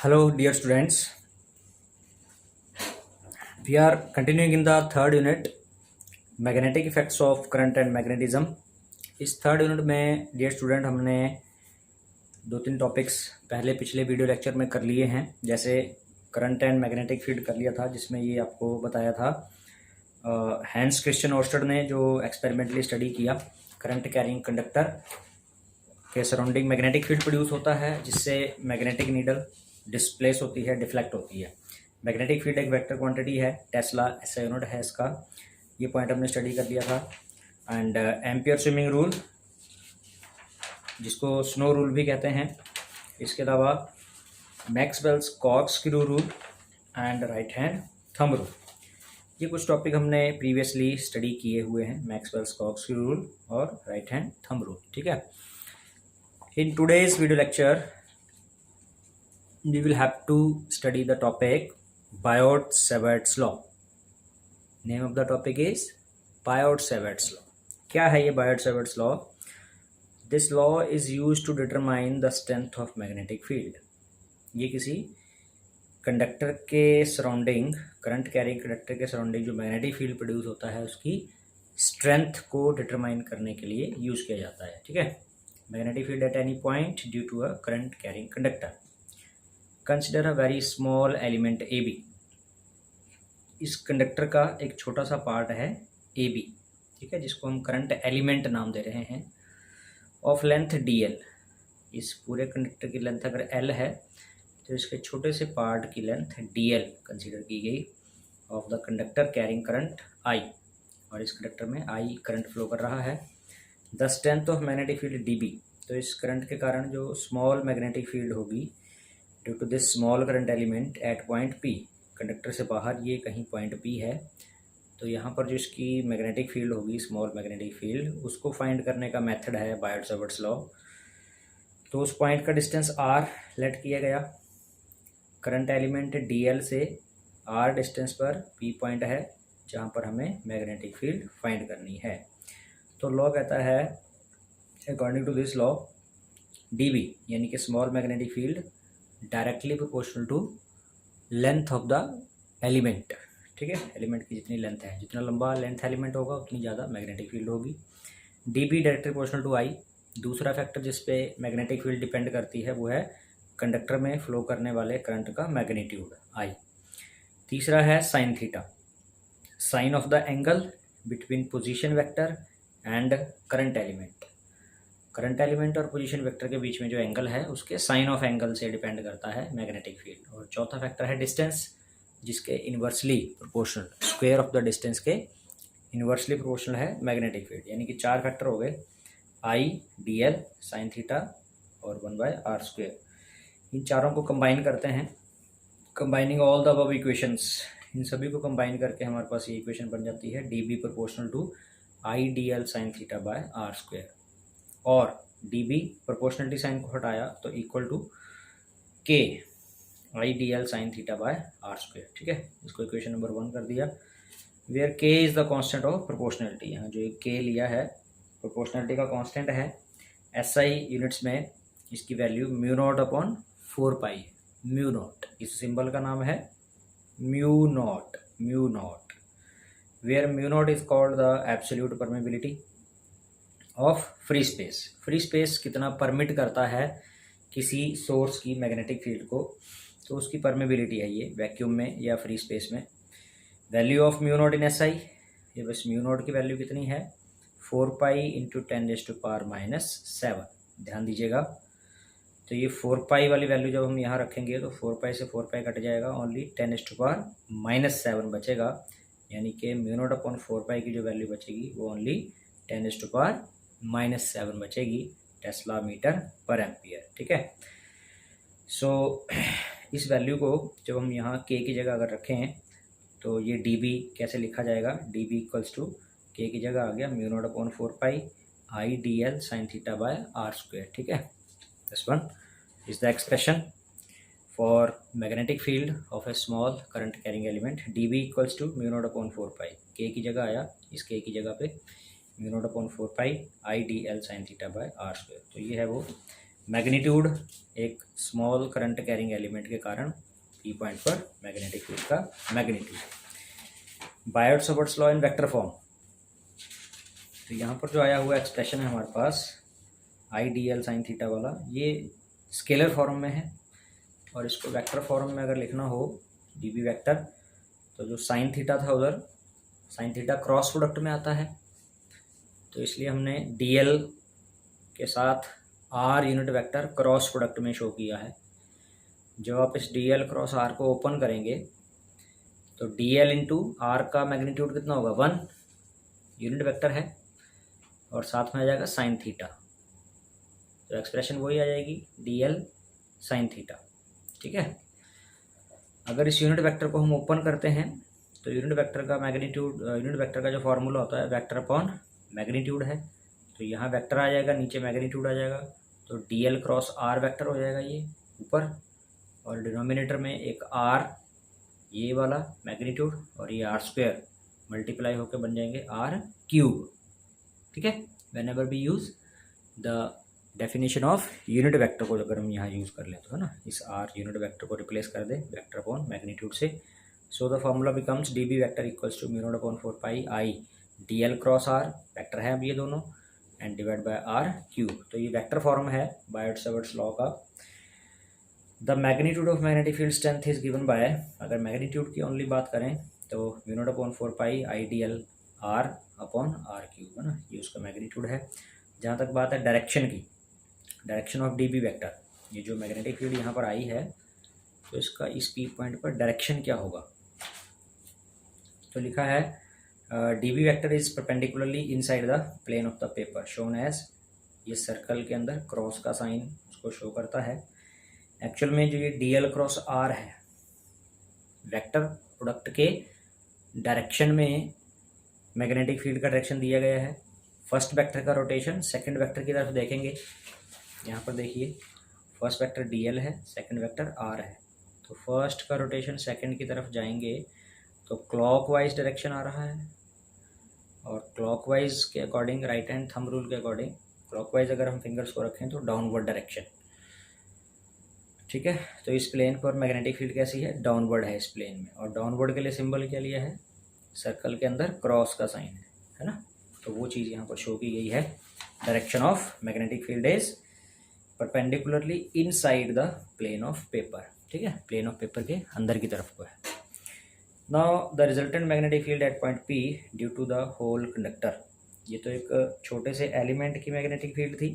Hello, dear students. We are continuing in the third unit, magnetic effects of current and magnetism. इस third unit में dear student हमने दो तीन topics पहले पिछले वीडियो लेक्चर में कर लिए हैं, जैसे करंट एंड मैग्नेटिक फील्ड कर लिया था, जिसमें ये आपको बताया था हैंस क्रिश्चियन ओर्स्टेड ने जो एक्सपेरिमेंटली स्टडी किया, करंट कैरिंग कंडक्टर के सराउंडिंग मैग्नेटिक फील्ड प्रोड्यूस होता है, जिससे मैग्नेटिक नीडल डिस्प्लेस होती है, डिफ्लेक्ट होती है। मैग्नेटिक फील्ड एक वेक्टर क्वांटिटी है, टेस्ला SI यूनिट है इसका, ये पॉइंट हमने स्टडी कर लिया था। एंड एम्पियर स्विमिंग रूल, जिसको स्नो रूल भी कहते हैं, इसके अलावा Maxwell's corkscrew rule and right hand thumb rule, ये कुछ टॉपिक हमने प्रीवियसली स्टडी किए हुए हैं, मैक्सवेल्स कॉर्कस्क्रू रूल और राइट हैंड थंब रूल। ठीक है, in today's video lecture we will have to study the topic Biot-Savart's law. Name of the topic is Biot-Savart's law. क्या है ये Biot-Savart's law? This law is used to determine the strength of magnetic field. ये किसी conductor के surrounding, current carrying conductor के surrounding जो magnetic field produce होता है, उसकी स्ट्रेंथ को डिटरमाइन करने के लिए यूज किया जाता है। ठीक है, magnetic field at any point due to a current carrying conductor. Consider a very small element AB। इस कंडक्टर का एक छोटा सा पार्ट है AB, ठीक है, जिसको हम करंट एलिमेंट नाम दे रहे हैं, ऑफ लेंथ DL। इस पूरे कंडक्टर की लेंथ अगर L है तो इसके छोटे से पार्ट की लेंथ DL कंसिडर की गई, of the conductor carrying current I, और इस कंडक्टर में I करंट फ्लो कर रहा है। The strength of magnetic field DB, तो इस करंट के कारण जो स्मॉल मैग्नेटिक फील्ड होगी due to this small current element at point P, conductor से बाहर ये कहीं पॉइंट P है, तो यहाँ पर जो इसकी मैग्नेटिक फील्ड होगी, स्मॉल मैग्नेटिक फील्ड, उसको फाइंड करने का मेथड है बायोट-सावर्ट्स लॉ। तो उस पॉइंट का डिस्टेंस R लेट किया गया, करंट एलिमेंट DL से R डिस्टेंस पर P पॉइंट है जहाँ पर हमें मैग्नेटिक फील्ड फाइंड करनी है। तो लॉ कहता है according to this law DB यानी कि small magnetic field directly proportional to length of the element. ठीक है, एलिमेंट की जितनी लेंथ है, जितना लंबा लेंथ एलिमेंट होगा उतनी ज़्यादा मैग्नेटिक फील्ड होगी। DB directly proportional to I। दूसरा फैक्टर जिस पे मैग्नेटिक फील्ड डिपेंड करती है वो है कंडक्टर में फ्लो करने वाले करंट का मैग्नीट्यूड I। तीसरा है sine theta, sine of the angle between position vector and current element. Current element और पोजीशन वेक्टर के बीच में जो एंगल है उसके साइन ऑफ एंगल से डिपेंड करता है मैग्नेटिक फील्ड। और चौथा फैक्टर है डिस्टेंस, जिसके inversely proportional, square of the distance के इन्वर्सली प्रोपोर्शनल है मैग्नेटिक फील्ड। यानी कि चार फैक्टर हो गए, I, DL, साइन थीटा और 1/r²। इन चारों को कंबाइन करते हैं, combining all the above equations, इन सभी को कंबाइन करके हमारे पास ये इक्वेशन बन जाती है DB proportional to I DL sine theta by r², और DB प्रोपोर्शनलिटी साइन को हटाया तो equal to K I DL sine theta by r²। ठीक है, इसको इक्वेशन नंबर 1 कर दिया, where K is the constant of proportionality. यहाँ जो K लिया है प्रोपोर्शनलिटी का कांस्टेंट है, SI यूनिट्स में इसकी वैल्यू μ0/4π है। μ0, इस सिंबल का नाम है μ0, where μ0 is called the absolute permeability of free space. Free space कितना परमिट करता है किसी सोर्स की मैग्नेटिक फील्ड को, तो उसकी परमेबिलिटी है ये वैक्यूम में या फ्री स्पेस में। वैल्यू ऑफ μ0 इन SI, ये बस μ0 की वैल्यू कितनी है, 4π × 10⁻⁻⁷। ध्यान दीजिएगा, तो ये 4π वाली वैल्यू जब हम यहाँ रखेंगे तो 4π से 4π कट जाएगा, ओनली 10⁻⁻7 बचेगा। यानी कि μ0/4π की जो वैल्यू बचेगी वो ओनली 10⁻⁻7 बचेगी टेस्ला मीटर पर एम्पियर। ठीक है, सो इस वैल्यू को जब हम यहाँ K की जगह अगर रखें तो ये DB कैसे लिखा जाएगा, DB इक्वल्स टू K की जगह आ गया μ0/4π I DL sine theta by r²। ठीक है, this one is the expression for magnetic field of a small current carrying element. DB equals to μ0/4π, K की जगह आया, इस K की जगह पे μ0/4π I DL sine theta by r²। तो ये है वो मैग्नीट्यूड एक स्मॉल करंट कैरिंग एलिमेंट के कारण पी पॉइंट पर मैग्नेटिक फील्ड का magnitude. Biot-Savart's law in vector form. तो यहाँ पर जो आया हुआ एक्सप्रेशन है हमारे पास I D L sine theta वाला, ये स्केलर फॉर्म में है और इसको वेक्टर फॉर्म में अगर लिखना हो डी बी वेक्टर, तो जो साइन थीटा था उधर साइन थीटा क्रॉस प्रोडक्ट में आता है, तो इसलिए हमने डी एल के साथ R unit vector cross product में शो किया है। जब आप इस डी एल क्रॉस आर को ओपन करेंगे तो डी एल इंटू आर का मैग्नीट्यूड कितना होगा, 1 यूनिट वेक्टर है और साथ में आ जाएगा साइन थीटा, तो एक्सप्रेशन वही आ जाएगी डी एल साइन थीटा। ठीक है, अगर इस यूनिट वेक्टर को हम ओपन करते हैं तो यूनिट वेक्टर का मैग्नीट्यूड, यूनिट वेक्टर का जो फॉर्मूला होता है वेक्टर अपॉन मैग्नीट्यूड है, तो यहाँ वेक्टर आ जाएगा, नीचे मैग्नीट्यूड आ जाएगा, तो D L cross R vector हो जाएगा ये ऊपर, और डिनोमिनेटर में एक आर ये वाला मैग्नीट्यूड और ये आर स्क्वायर मल्टीप्लाई होकर बन जाएंगे आर क्यूब। ठीक है, whenever we use the definition of unit vector को अगर हम यहाँ यूज़ कर ले तो है ना, इस आर यूनिट वेक्टर को रिप्लेस कर दे वेक्टर अपॉन मैग्नीट्यूड से, so the formula becomes D B vector equals to mu naught upon 4 pi I D L cross R, vector है अब ये दोनों, and divide by are cube. तो ये वेक्टर फॉर्म है बायोट-सावर्ट्स लॉ का। The magnitude of magnetic field strength is given by, अगर मैग्नीट्यूड की ओनली बात करें तो mu naught upon 4 pi I D L R upon R cube है ना, ये उसका मैग्नीट्यूड है। जहाँ तक बात है डायरेक्शन की, direction of D B vector, ये जो मैग्नेटिक फील्ड यहाँ पर आई है तो इसका इस पी पॉइंट पर डायरेक्शन क्या होगा, तो लिखा है D B vector is perpendicularly inside the plane of the paper shown as, ये सर्कल के अंदर क्रॉस का साइन उसको शो करता है। एक्चुअल में जो ये डी एल क्रॉस आर है वेक्टर प्रोडक्ट के डायरेक्शन में मैग्नेटिक फील्ड का डायरेक्शन दिया गया है। फर्स्ट वेक्टर का रोटेशन सेकंड वेक्टर की तरफ देखेंगे, यहाँ पर देखिए फर्स्ट वेक्टर डी एल है, सेकंड वेक्टर आर है, तो फर्स्ट का रोटेशन सेकंड की तरफ जाएंगे तो क्लॉकवाइज डायरेक्शन आ रहा है, और क्लॉकवाइज के according right hand thumb rule के अकॉर्डिंग क्लॉकवाइज अगर हम फिंगर्स को रखें तो डाउनवर्ड डायरेक्शन। ठीक है, तो इस प्लेन पर मैग्नेटिक फील्ड कैसी है, डाउनवर्ड है इस प्लेन में, और डाउनवर्ड के लिए सिंबल क्या लिया है, सर्कल के अंदर क्रॉस का साइन है ना, तो वो चीज़ यहाँ पर शो की गई है। Direction of magnetic field is perpendicularly inside the plane of paper. ठीक है, प्लेन ऑफ पेपर के अंदर की तरफ को है। Now the resultant magnetic field at point P due to the whole conductor, ये तो एक छोटे से एलिमेंट की मैग्नेटिक फील्ड थी।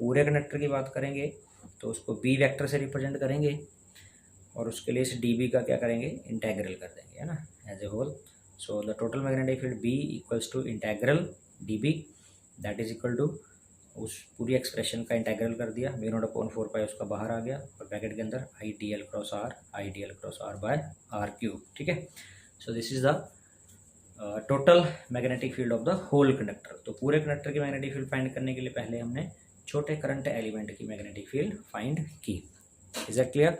पूरे कंडक्टर की बात करेंगे तो उसको बी वेक्टर से रिप्रेजेंट करेंगे और उसके लिए इस डी बी का क्या करेंगे, इंटेग्रल कर देंगे है ना, as a whole. So the total magnetic field B equals to integral d B, that is equal to उस पूरी एक्सप्रेशन का इंटेग्रल कर दिया, म्यू नॉट अपॉन 4 पाई उसका बाहर आ गया और ब्रैकेट के अंदर I D L cross r by are cube. ठीक है, so this is the total magnetic field of the whole conductor. तो पूरे कंडक्टर की मैग्नेटिक फील्ड फाइंड करने के लिए पहले हमने छोटे करंट एलिमेंट की मैग्नेटिक फील्ड फाइंड की। Is it clear?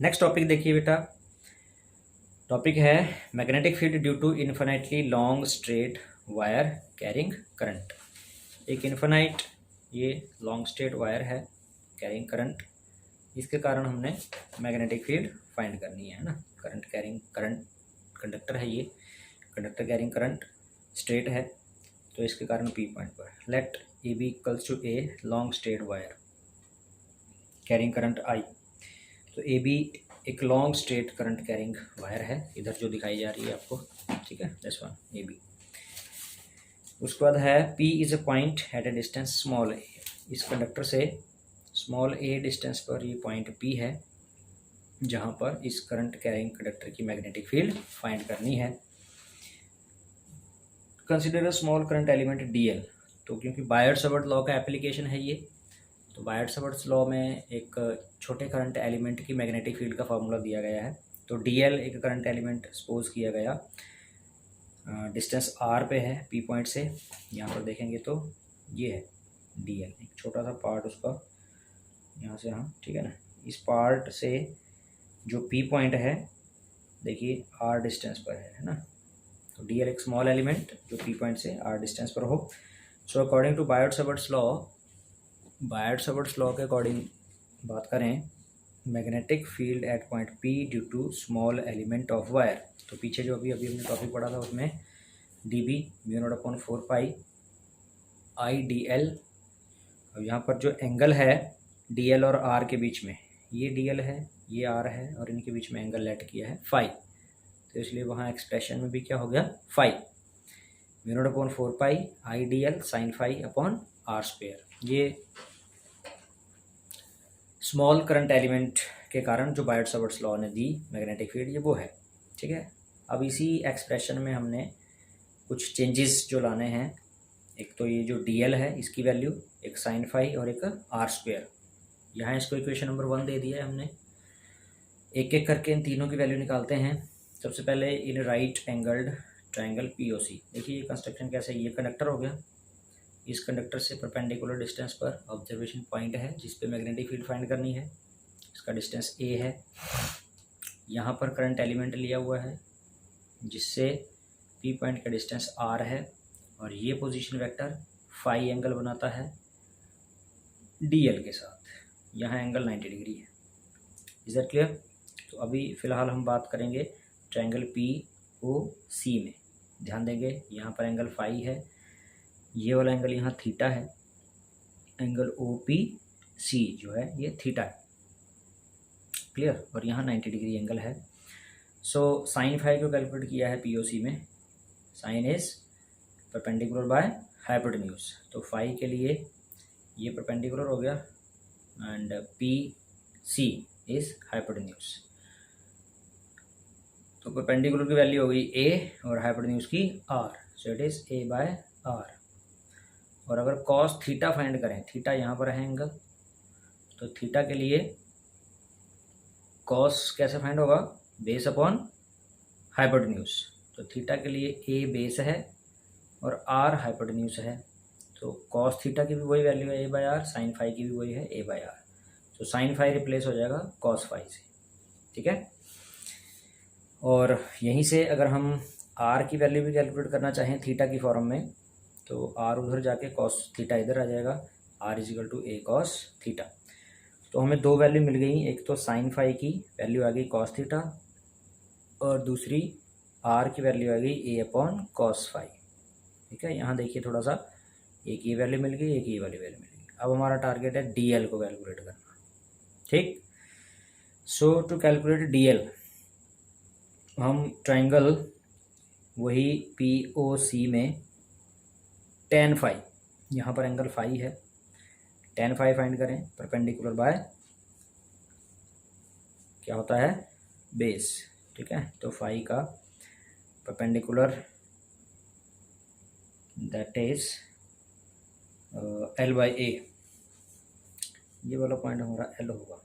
Next topic देखिए बेटा, टॉपिक है magnetic field due to infinitely long straight wire carrying current. एक इन्फिनाइट ये लॉन्ग स्ट्रेट वायर है कैरिंग करंट, इसके कारण हमने मैग्नेटिक फील्ड फाइंड करनी है ना। करंट कैरिंग करंट कंडक्टर है, ये कंडक्टर कैरिंग करंट स्ट्रेट है, तो इसके कारण पी पॉइंट पर let A B equals to a long straight wire carrying current I. तो ए बी एक long straight current carrying wire है, इधर जो दिखाई जा रही है आपको, ठीक है, दिस वन ए बी। उसके बाद है P is a point at a distance small a, इस कंडक्टर से स्मॉल ए डिस्टेंस पर ये पॉइंट P है जहाँ पर इस करंट कैरिंग कंडक्टर की मैग्नेटिक फील्ड फाइंड करनी है। Consider a small current element DL, तो क्योंकि बायोट-सावर्ट लॉ का एप्लीकेशन है ये, तो बायोट-सावर्ट लॉ में एक छोटे करंट एलिमेंट की मैग्नेटिक फील्ड का फार्मूला दिया गया है। तो DL एक करंट एलिमेंट सपोज किया गया, डिस्टेंस R पे है P पॉइंट से, यहाँ पर देखेंगे तो ये है DL, एक छोटा सा पार्ट उसका यहाँ से, हाँ ठीक है ना, इस पार्ट से जो P पॉइंट है देखिए R डिस्टेंस पर है ना, तो DL एक स्मॉल एलिमेंट जो P पॉइंट से R डिस्टेंस पर हो। So according to Biot-Savart's law Biot-Savart's law के अकॉर्डिंग बात करें, magnetic field at point P due to small element of wire. तो पीछे जो अभी हमने टॉपिक पढ़ा था उसमें dB μ0/4 IdL। अब यहाँ पर जो एंगल है DL और R के बीच में, ये DL है, ये R है, और इनके बीच में एंगल लेट किया है फाई। तो इसलिए वहाँ एक्सप्रेशन में भी क्या हो गया, phi μ0/4 IdL sin phi upon R²। ये स्मॉल करंट एलिमेंट के कारण जो बायट-सावर्ट्स लॉ ने दी मैग्नेटिक फील्ड, ये वो है। ठीक है, अब इसी एक्सप्रेशन में हमने कुछ चेंजेस जो लाने हैं, एक तो ये जो DL है इसकी वैल्यू, एक sin फाई और एक R²। यहाँ इसको इक्वेशन नंबर 1 दे दिया है हमने। एक एक करके इन तीनों की वैल्यू निकालते हैं। सबसे पहले in right angled triangle POC। देखिए ये कंस्ट्रक्शन कैसे, ये कंडक्टर हो गया, इस कंडक्टर से परपेंडिकुलर डिस्टेंस पर ऑब्जर्वेशन पॉइंट है जिस पे मैग्नेटिक फील्ड फाइंड करनी है, इसका डिस्टेंस A है। यहाँ पर करंट एलिमेंट लिया हुआ है जिससे P पॉइंट का डिस्टेंस R है, और ये पोजीशन वेक्टर फाई एंगल बनाता है DL के साथ। यहाँ एंगल 90 डिग्री है। Is that clear? तो अभी फ़िलहाल हम बात करेंगे ट्रायंगल POC में। ध्यान देंगे यहाँ पर एंगल फाई है, ये वाला एंगल यहाँ थीटा है, एंगल OPC जो है ये थीटा है। क्लियर? और यहाँ 90 डिग्री एंगल है। सो साइन फाई को कैलकुलेट किया है POC में। Sine is perpendicular by hypotenuse. तो फाई के लिए ये परपेंडिकुलर हो गया एंड PC इज हाइपोटेन्यूज। तो परपेंडिकुलर की वैल्यू हो गई A और हाइपोटेन्यूज की R। So it is A/R। और अगर कॉस थीटा फाइंड करें, थीटा यहाँ पर है एंगल, तो थीटा के लिए कॉस कैसे फाइंड होगा, बेस अपॉन हाइपोटेन्यूज। तो थीटा के लिए A बेस है और R हाइपोटेन्यूज है, तो कॉस थीटा की भी वही वैल्यू है A/R, साइन फाई की भी वही है A/R। तो साइन फाई रिप्लेस हो जाएगा कॉस फाई से। ठीक है, और यहीं से अगर हम R की वैल्यू भी कैलकुलेट करना चाहें थीटा की फॉर्म में, तो R उधर जाके कॉस थीटा इधर आ जाएगा, R = A cos थीटा। तो हमें दो वैल्यू मिल गई, एक तो साइन फाई की वैल्यू आ गई कॉस थीटा, और दूसरी R की वैल्यू आ गई A/cos फाई। ठीक है, यहाँ देखिए थोड़ा सा, एक ये वैल्यू मिल गई, एक ये वाली वैल्यू मिल गई। अब हमारा टारगेट है DL को कैलकुलेट करना। ठीक, सो टू कैलकुलेट DL हम ट्रायंगल वही POC में tan फाई, यहाँ पर एंगल फाई है, tan फाई फाइंड करें परपेंडिकुलर बाय क्या होता है, बेस। ठीक है, तो फाई का परपेंडिकुलर दैट इज L/A। ये वाला पॉइंट हमारा L होगा।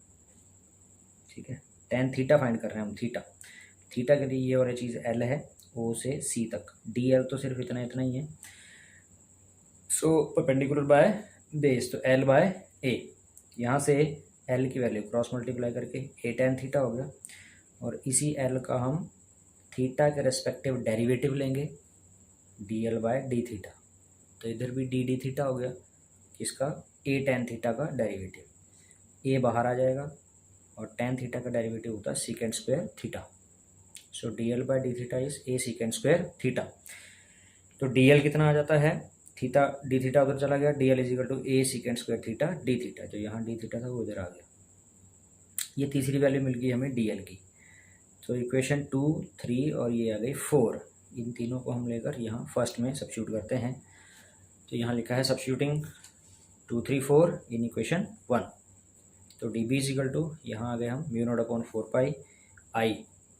ठीक है, tan थीटा फाइंड कर रहे हैं हम, थीटा के लिए ये वाली चीज़ L है, O से C तक। DL तो सिर्फ इतना ही है। सो परपेंडिकुलर बाय बेस, तो L/A। यहाँ से L की वैल्यू क्रॉस मल्टीप्लाई करके A tan थीटा हो गया, और इसी L का हम थीटा के रेस्पेक्टिव डेरिवेटिव लेंगे DL/d थीटा। तो इधर भी d थीटा हो गया, इसका A tan थीटा का डेरिवेटिव। A बाहर आ जाएगा और tan थीटा का डेरिवेटिव होता है sec² theta. So DL/d theta is A sec² theta. तो DL कितना आ जाता है, थीटा d थीटा उधर चला गया, DL = A sec² theta d theta. जो यहाँ d थीटा था वो उधर आ गया। ये तीसरी वैल्यू मिल गई हमें DL की। तो इक्वेशन 2, 3 और ये आ गई 4। इन तीनों को हम लेकर यहाँ फर्स्ट में सब्स्टिट्यूट करते हैं। तो यहाँ लिखा है सब्स्टिट्यूटिंग 2, 3, 4 इन इक्वेशन 1। तो DB = यहाँ आ गए हम μ0/4 I।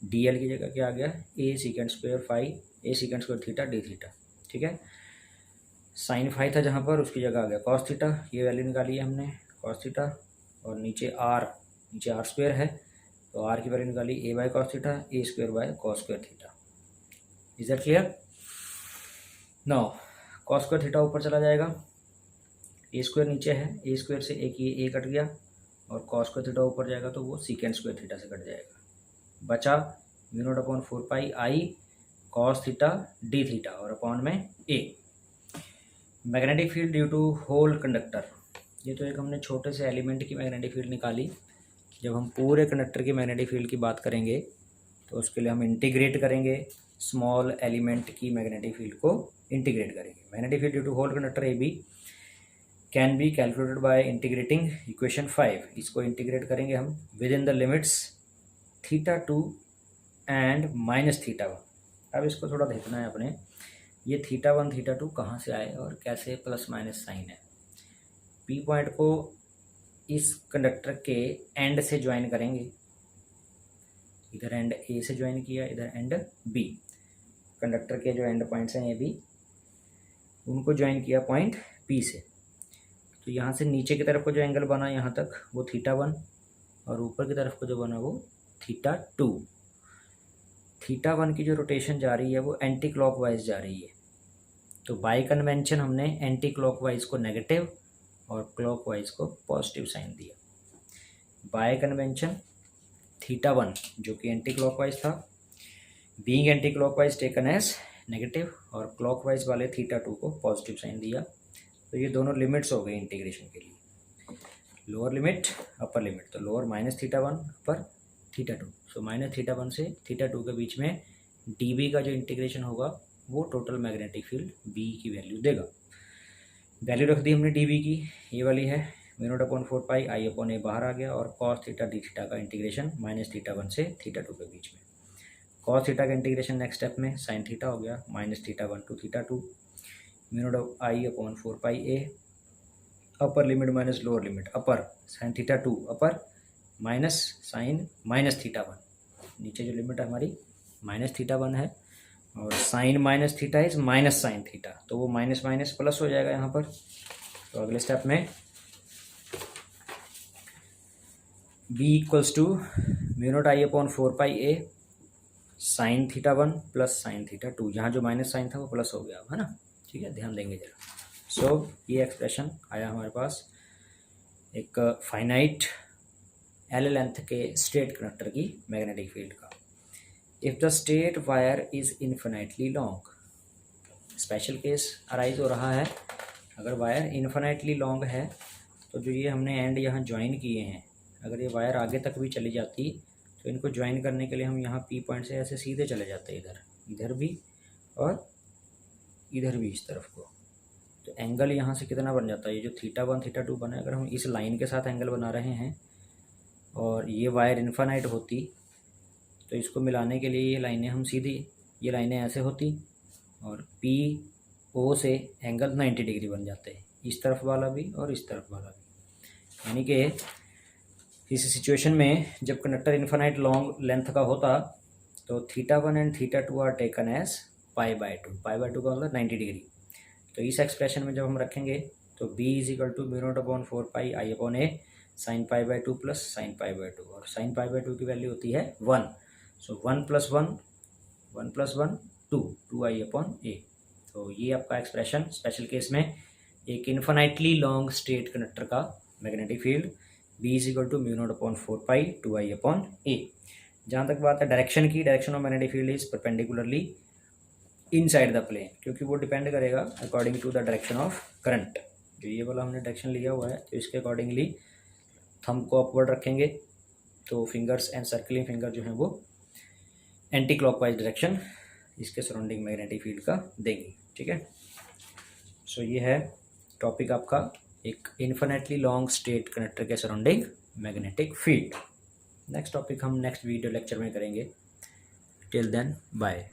DL की जगह क्या आ गया, A sec² phi, A sec² theta d theta. ठीक है, साइन फाई था जहाँ पर, उसकी जगह आ गया कॉस थीटा। ये वैल्यू निकाली है हमने कॉस थीटा, और नीचे R² है, तो R की वैल्यू निकाली A/cos theta, A² theta. Is that clear? Now cos² theta ऊपर चला जाएगा, A² नीचे है, A² से एक ये A कट गया, और cos² थीटा ऊपर जाएगा तो वो sec² थीटा से कट जाएगा। बचा μ0/4 I cos theta d theta और अपॉन में A। Magnetic field due to whole conductor. ये तो एक हमने छोटे से एलिमेंट की मैग्नेटिक फील्ड निकाली। जब हम पूरे कंडक्टर की मैग्नेटिक फील्ड की बात करेंगे तो उसके लिए हम इंटीग्रेट करेंगे, स्मॉल एलिमेंट की मैग्नेटिक फील्ड को इंटीग्रेट करेंगे। Magnetic field due to whole conductor A B can be calculated by integrating equation 5। इसको इंटीग्रेट करेंगे हम within the limits θ2 and -θ1। अब इसको थोड़ा देखना है अपने, ये θ1 θ2 कहाँ से आए और कैसे प्लस माइनस साइन है। पी पॉइंट को इस कंडक्टर के एंड से ज्वाइन करेंगे, इधर एंड ए से ज्वाइन किया, इधर एंड बी। कंडक्टर के जो एंड पॉइंट्स हैं ए बी, उनको ज्वाइन किया पॉइंट पी से। तो यहाँ से नीचे की तरफ को जो एंगल बना यहाँ तक वो θ1 और ऊपर की तरफ को जो बना वो θ2। θ1 की जो रोटेशन जा रही है वो एंटी क्लॉकवाइज जा रही है। तो बाय कन्वेंशन हमने एंटी क्लॉकवाइज को नेगेटिव और क्लॉकवाइज को पॉजिटिव साइन दिया। बाय कन्वेंशन θ1 जो कि एंटी क्लॉकवाइज था, being anti clockwise taken as negative, और क्लॉकवाइज वाले θ2 को पॉजिटिव साइन दिया। तो ये दोनों लिमिट्स हो गई इंटीग्रेशन के लिए, लोअर लिमिट अपर लिमिट। तो लोअर -θ1 अपर θ2। सो -θ1 से θ2 के बीच में dB का जो इंटीग्रेशन होगा वो टोटल मैग्नेटिक फील्ड B की वैल्यू देगा। वैल्यू रख दी हमने dB की, ये वाली है μ0/4 पाई I/a बाहर आ गया, और cos θ dθ का इंटीग्रेशन -θ1 से θ2 के बीच में। cos θ का इंटीग्रेशन नेक्स्ट स्टेप में sin θ हो गया -θ1 to θ2 μ0I/4 pi a, upper limit minus lower limit, upper sin θ2 upper minus sine -θ1। नीचे जो लिमिट हमारी -θ1 है और साइन -θ इज माइनस साइन θ, तो वो माइनस माइनस प्लस हो जाएगा यहाँ पर। तो अगले स्टेप में b equals to μ0I/4 pi a sine θ1 plus sine θ2। यहाँ जो माइनस साइन था वो प्लस हो गया है ना, ठीक है, ध्यान देंगे जरा। सो ये एक्सप्रेशन आया हमारे पास एक फाइनाइट एल लेंथ के स्ट्रेट कंडक्टर की मैग्नेटिक फील्ड का। If the straight wire is infinitely long, special case arise हो रहा है। अगर वायर इन्फिनाइटली लॉन्ग है तो जो ये हमने एंड यहाँ ज्वाइन किए हैं, अगर ये वायर आगे तक भी चली जाती तो इनको ज्वाइन करने के लिए हम यहाँ पी पॉइंट से ऐसे सीधे चले जाते, इधर भी और इधर भी इस तरफ को। तो एंगल यहाँ से कितना बन जाता है, ये जो θ1 θ2 बना है, अगर हम इस लाइन के साथ एंगल बना रहे हैं और ये वायर इन्फिनाइट होती तो इसको मिलाने के लिए ये लाइनें हम सीधी, ये लाइनें ऐसे होती और पी ओ से एंगल 90 डिग्री बन जाते हैं, इस तरफ वाला भी और इस तरफ वाला भी। यानी कि इस सिचुएशन में जब कंडक्टर इन्फिनाइट लॉन्ग लेंथ का होता तो θ1 and θ2 are taken as pi by two का मतलब 90 डिग्री। तो इस एक्सप्रेशन में जब हम रखेंगे तो b = μ0/4 pi I/a sine pi by 2 plus sine pi by 2, और साइन पाई बाय 2 की वैल्यू होती है 1। सो 1 + 1 2I/a। तो ये आपका एक्सप्रेशन स्पेशल केस में एक इन्फिनाइटली लॉन्ग स्ट्रेट कंडक्टर का magnetic field b = μ0/4 pi 2I/a। जहाँ तक बात है डायरेक्शन की, direction of magnetic field is perpendicularly inside the plane, क्योंकि वो डिपेंड करेगा according to the direction of current. जो ये वाला हमने डायरेक्शन लिया हुआ है तो इसके अकॉर्डिंगली थंब को अपवर्ड रखेंगे तो फिंगर्स एंड सर्कलिंग फिंगर जो है वो एंटी क्लॉकवाइज डायरेक्शन इसके सराउंडिंग मैग्नेटिक फील्ड का देंगी, ठीक है। सो ये है टॉपिक आपका, एक इन्फिनिटली लॉन्ग स्ट्रेट कंडक्टर के surrounding magnetic field. Next topic हम नेक्स्ट वीडियो लेक्चर में करेंगे। Till then bye.